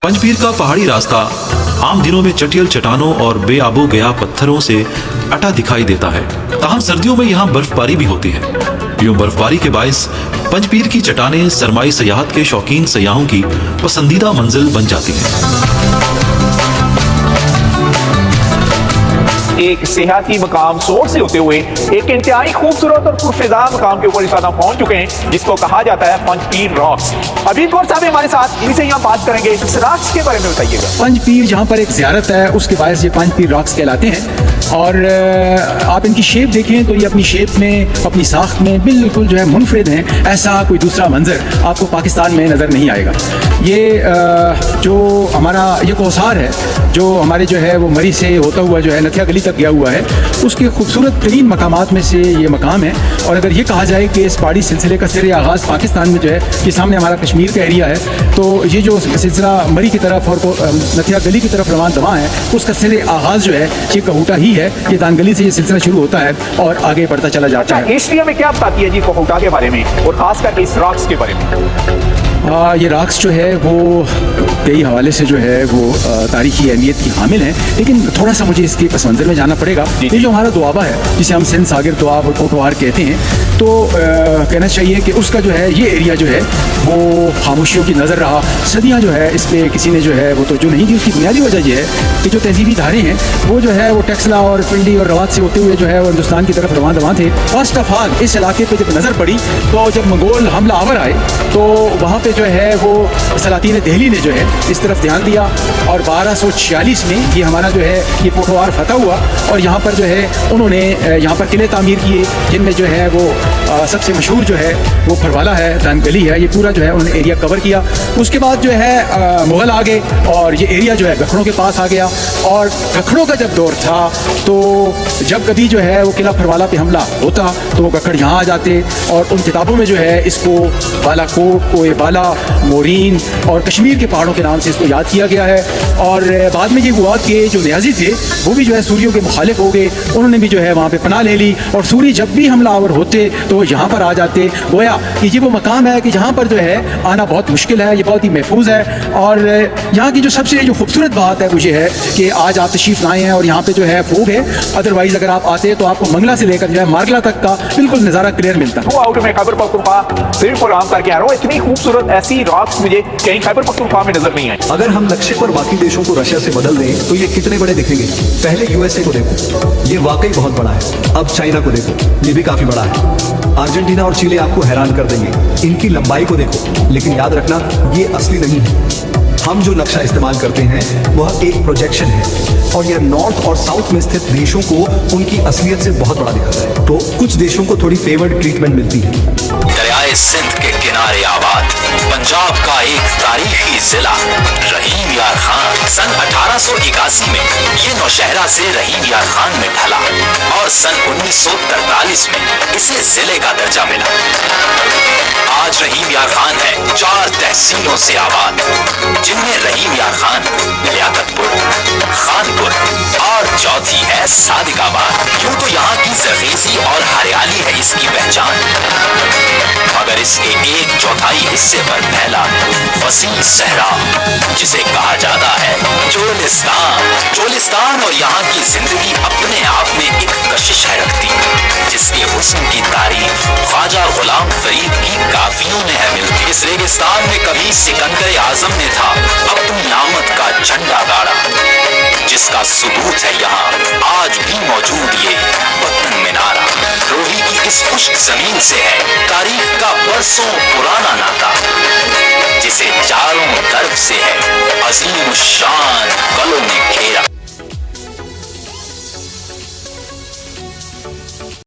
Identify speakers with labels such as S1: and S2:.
S1: पंजपीर का पहाड़ी रास्ता आम दिनों में चटियल चट्टानों और बेआबो गया पत्थरों से अटा दिखाई देता है, ताहम सर्दियों में यहाँ बर्फबारी भी होती है। यूं बर्फबारी के बायस पंजपीर की चट्टानें सरमाई सयाहत के शौकीन सयाहों की पसंदीदा मंजिल बन जाती हैं।
S2: एक सियाहती मकाम सोर से होते हुए एक इंतहाई खूबसूरत और पुरफिजा मकाम के ऊपर इस वक्त हम पहुंच चुके हैं, जिसको कहा जाता है पंजपीर रॉक्स। अभी कौर साहब हमारे साथ, इनसे यहाँ बात करेंगे। इस रॉक्स के बारे में बताइएगा।
S3: पंजपीर जहाँ पर एक ज़ियारत है उसके बायस ये पंजपीर रॉक्स कहलाते हैं। और आप इनकी शेप देखें तो ये अपनी शेप में, अपनी साख्त में बिल्कुल जो है मुनफरिद हैं। ऐसा कोई दूसरा मंजर आपको पाकिस्तान में नज़र नहीं आएगा। ये जो हमारा ये कोसार है, जो हमारे जो है वो मरी से होता हुआ जो है नथिया गली तक गया हुआ है, उसके खूबसूरत तरीन मकामात में से ये मकाम है। और अगर ये कहा जाए कि इस पहाड़ी सिलसिले का सिर आगाज़ पाकिस्तान में जो है, ये सामने हमारा कश्मीर का एरिया है, तो ये जो सिलसिला मरी की तरफ और नथिया गली की तरफ रवान दवा है, उसका सिर आगाज़ जो है ये कहूटा ही है। ये दानगली से ये सिलसिला शुरू होता है और आगे बढ़ता चला जाता है।
S2: हिस्ट्री में क्या बताती है जी कहूटा के बारे में और खासकर इस रॉक्स के बारे में?
S3: ये रॉक्स जो है वो कई हवाले से जो है वो तारीखी अहमियत की हामिल है, लेकिन थोड़ा सा मुझे इसके पस मंज़र में जाना पड़ेगा। ये जो हमारा दुआबा है, जिसे हम सिंध सागर दुआब और कोटवार कहते हैं, तो कहना चाहिए कि उसका जो है ये एरिया जो है वो खामोशियों की नज़र रहा। सदियाँ जो है इस पर किसी ने जो है वो तवज्जो नहीं दी। उसकी बुनियादी वजह यह है कि जो तहजीबी धारे हैं वो जो है वो टेक्सला और पिंडी और रवात से होते हुए जो है वो हिंदुस्तान की तरफ रवान दवा थे। फर्स्ट ऑफ ऑल इस इलाके पर जब नज़र पड़ी तो जब मंगोल हमला आवर आए तो वहाँ पर जो है वो सलातीन दिल्ली ने जो है इस तरफ ध्यान दिया और 1246 में ये हमारा जो है ये पोठवार फतह हुआ। और यहाँ पर जो है उन्होंने यहाँ पर किले तामीर किए, जिनमें जो है वो सबसे मशहूर जो है वो फरवाला है, दानगली है। ये पूरा जो है उन्होंने एरिया कवर किया। उसके बाद जो है मुग़ल आ गए और ये एरिया जो है गखड़ों के पास आ गया। और गखड़ों का जब दौर था तो जब कभी जो है वो किला फरवाला पे हमला होता तो वो गखड़ यहाँ आ जाते और उन किताबों में जो है इसको बालाकोट, कोए बाला, मोरीन और कश्मीर के पहाड़ों के नाम से इसको याद किया गया है। और बाद में ये हुआ कि जो न्याजी थे वो भी जो है सूरियों के मुखालिफ हो गए, उन्होंने भी जो है वहाँ पे पनाह ले ली और सूरी जब भी हमलावर होते तो वो यहाँ पर आ जाते। गोया कि ये वो मकाम है कि जहाँ पर जो है आना बहुत मुश्किल है, ये बहुत ही महफूज है। और यहाँ की जो सबसे जो खूबसूरत बात है वो ये है कि आज आप तशरीफ़ लाए हैं और यहाँ पे जो है खूब है। अदरवाइज़ अगर आप आते तो आपको मंगला से लेकर जो है मारगला तक का बिल्कुल नज़ारा क्लियर मिलता।
S2: वो आउट में खैबर पख्तूनख्वा सिर्फ प्रोग्राम करके आ रहा हूँ। इतनी खूबसूरत ऐसी रॉक्स मुझे कहीं खैबर पख्तूनख्वा में नजर नहीं आई।
S4: अगर हम नक्शे पर बाकी देशों को रशिया से बदल दें तो ये कितने बड़े दिखेंगे। पहले यूएसए को देखो, ये वाकई बहुत बड़ा है। अब चाइना को देखो, ये भी काफी बड़ा है। अर्जेंटीना और चिली आपको हैरान कर देंगे। इनकी लंबाई को देखो, लेकिन याद रखना ये असली नहीं है। हम जो नक्शा इस्तेमाल करते हैं वह एक प्रोजेक्शन है और यह नॉर्थ और साउथ में स्थित देशों को उनकी असलियत से बहुत बड़ा दिखाता है। तो कुछ देशों को थोड़ी फेवर्ड ट्रीटमेंट मिलती है।
S5: दरियाए सिंध के किनारे आबाद पंजाब का एक तारीखी जिला रहीम यार खान सन 1881 में ये नौशहरा से रहीम यार खान में ढला और सन 1943 में इसे जिले का दर्जा मिला। आज रहीम यार खान है 4 तहसीलों से आबाद, जिनमें रहीम यार खान, लियाकतपुर, खानपुर और चौथी है सादिकाबाद। यूं तो यहाँ की ज़रख़ेज़ी और हरियाली है इसकी पहचान, मगर इसके 1/4 हिस्से पर फैला वसीम सहरा, जिसे कहा जाता है चोलिस्तान और यहाँ की जिंदगी अपने आप में एक कशिश है रखती, जिसके हुस्न की तारीफ ख्वाजा गुलाम फरीद की काफियों में है मिलती। इस रेगिस्तान में कभी सिकंदर आजम ने था अपनी आमद का झंडा गाड़ा, जिसका सबूत है यहाँ आज भी मौजूद ये वतन मीनारा। रोही की इस खुश्क जमीन से है तारीख का बरसों पुराना नाता, जिसे चारों तरफ से है अजीम शान